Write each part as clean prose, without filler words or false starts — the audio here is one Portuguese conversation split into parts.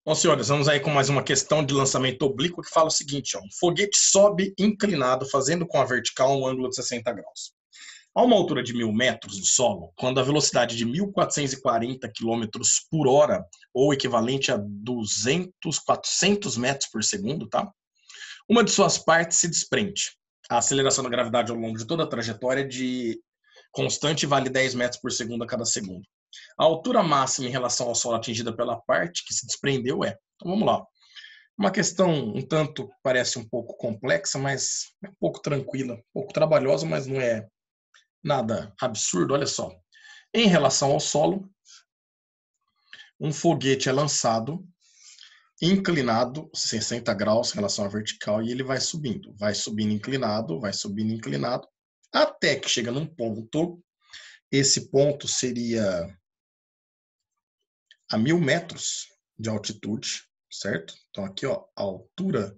Bom, senhores, vamos aí com mais uma questão de lançamento oblíquo que fala o seguinte, ó, um foguete sobe inclinado, fazendo com a vertical um ângulo de 60 graus. A uma altura de 1.000 metros do solo, quando a velocidade de 1.440 quilômetros por hora, ou equivalente a 400 metros por segundo, tá? Uma de suas partes se desprende. A aceleração da gravidade ao longo de toda a trajetória é de constante vale 10 metros por segundo a cada segundo. A altura máxima em relação ao solo atingida pela parte que se desprendeu é. Então vamos lá. Uma questão um tanto parece um pouco complexa, mas é um pouco tranquila, um pouco trabalhosa, mas não é nada absurdo. Olha só. Em relação ao solo, um foguete é lançado inclinado 60 graus em relação à vertical e ele vai subindo inclinado, até que chega num ponto. Esse ponto seria a 1.000 metros de altitude, certo? Então aqui, ó, a altura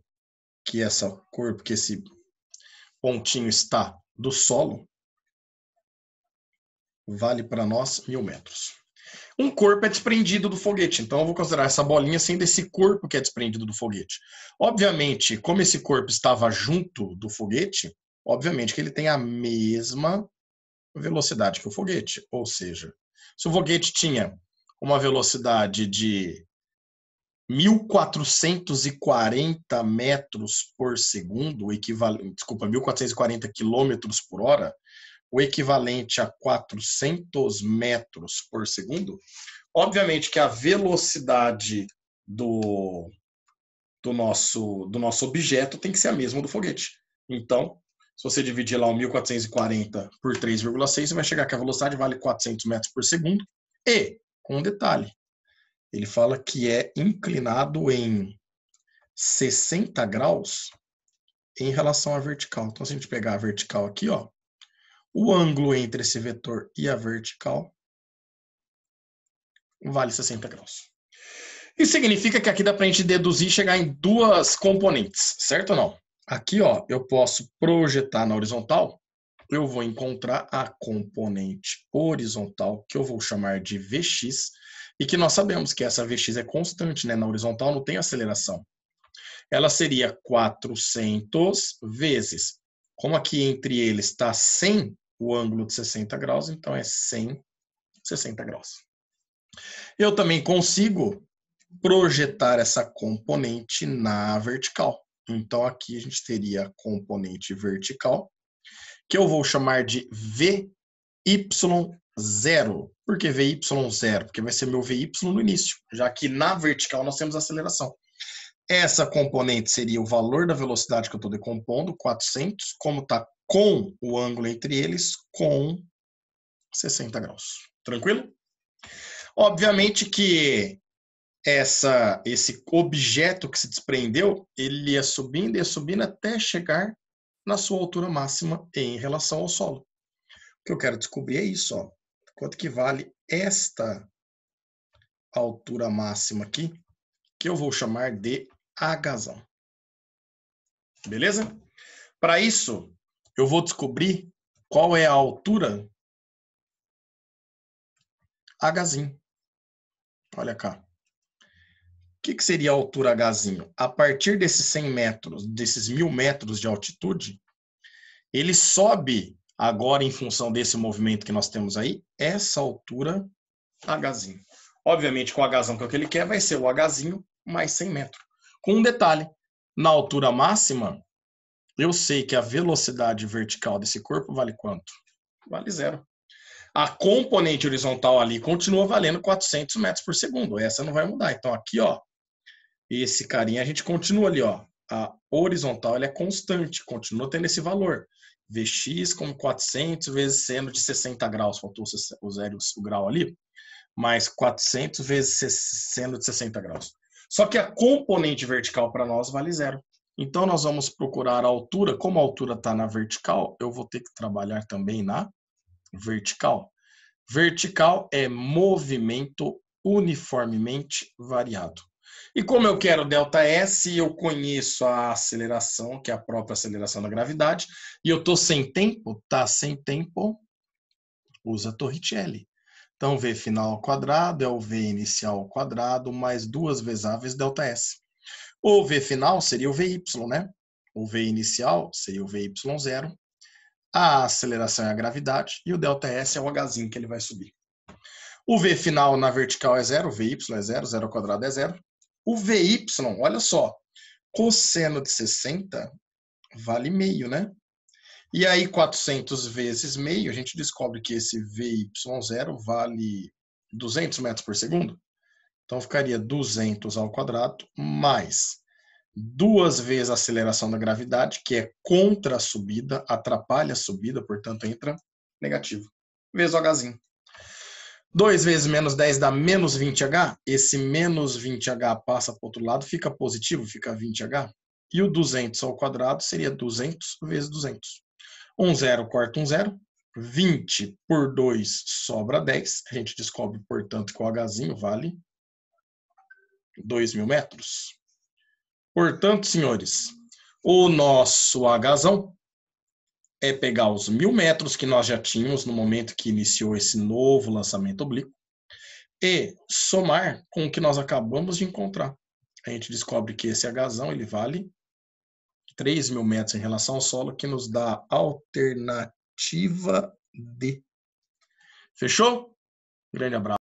que esse pontinho está do solo, vale para nós 1.000 metros. Um corpo é desprendido do foguete, então eu vou considerar essa bolinha sendo esse corpo que é desprendido do foguete. Obviamente, como esse corpo estava junto do foguete, obviamente que ele tem a mesma velocidade que o foguete. Ou seja, se o foguete tinha uma velocidade de 1.440 metros por segundo, 1.440 quilômetros por hora, o equivalente a 400 metros por segundo, obviamente que a velocidade do nosso objeto tem que ser a mesma do foguete. Então, se você dividir lá o 1.440 por 3,6, você vai chegar que a velocidade vale 400 metros por segundo. E, com um detalhe, ele fala que é inclinado em 60 graus em relação à vertical. Então, se a gente pegar a vertical aqui, ó, o ângulo entre esse vetor e a vertical vale 60 graus. Isso significa que aqui dá para a gente deduzir e chegar em duas componentes, certo ou não? Aqui, ó, eu posso projetar na horizontal, eu vou encontrar a componente horizontal, que eu vou chamar de Vx, e que nós sabemos que essa Vx é constante, né? Na horizontal não tem aceleração. Ela seria 400 vezes, como aqui entre eles está 100 o ângulo de 60 graus, então é 160 graus. Eu também consigo projetar essa componente na vertical. Então aqui a gente teria a componente vertical, que eu vou chamar de VY0. Por que VY0? Porque vai ser meu VY no início, já que na vertical nós temos aceleração. Essa componente seria o valor da velocidade que eu estou decompondo, 400, como está com o ângulo entre eles, com 60 graus. Tranquilo? Obviamente que esse objeto que se desprendeu, ele ia subindo até chegar na sua altura máxima em relação ao solo. O que eu quero descobrir é isso, ó. Quanto que vale esta altura máxima aqui, que eu vou chamar de Hzão. Beleza? Para isso, eu vou descobrir qual é a altura Hzinho. Olha cá. O que seria a altura Hzinho? A partir desses 100 metros, desses 1.000 metros de altitude, ele sobe agora em função desse movimento que nós temos aí, essa altura Hzinho. Obviamente, com o Hzão, que é o que ele quer, vai ser o Hzinho mais 100 metros. Com um detalhe, na altura máxima, eu sei que a velocidade vertical desse corpo vale quanto? Vale 0. A componente horizontal ali continua valendo 400 metros por segundo. Essa não vai mudar. Então, aqui, ó, esse carinha, a gente continua ali, ó. A horizontal ela é constante, continua tendo esse valor. Vx como 400 vezes seno de 60 graus, faltou o grau ali, mais 400 vezes seno de 60 graus. Só que a componente vertical para nós vale 0. Então, nós vamos procurar a altura. Como a altura está na vertical, eu vou ter que trabalhar também na vertical. Vertical é movimento uniformemente variado. E como eu quero ΔS, eu conheço a aceleração, que é a própria aceleração da gravidade, e eu estou sem tempo, tá sem tempo, usa Torricelli. Então, V final ao quadrado é o V inicial ao quadrado mais 2 vezes A vezes ΔS. O V final seria o VY, né? O V inicial seria o VY0. A aceleração é a gravidade e o ΔS é o Hzinho que ele vai subir. O V final na vertical é 0, o VY é 0, 0 ao quadrado é 0. O VY, olha só, cosseno de 60 vale meio, né? E aí 400 vezes meio, a gente descobre que esse VY0 vale 200 metros por segundo. Então ficaria 200 ao quadrado mais 2 vezes a aceleração da gravidade, que é contra a subida, atrapalha a subida, portanto entra negativo, vezes o Hzinho. 2 vezes menos 10 dá menos 20H. Esse menos 20H passa para o outro lado, fica positivo, fica 20H. E o 200 ao quadrado seria 200 vezes 200. 0 corta 0. 20 por 2 sobra 10. A gente descobre, portanto, que o Hzinho vale 2.000 metros. Portanto, senhores, o nosso Hzão é pegar os 1.000 metros que nós já tínhamos no momento que iniciou esse novo lançamento oblíquo e somar com o que nós acabamos de encontrar. A gente descobre que esse Hzão ele vale 3.000 metros em relação ao solo, que nos dá a alternativa D. Fechou? Grande abraço.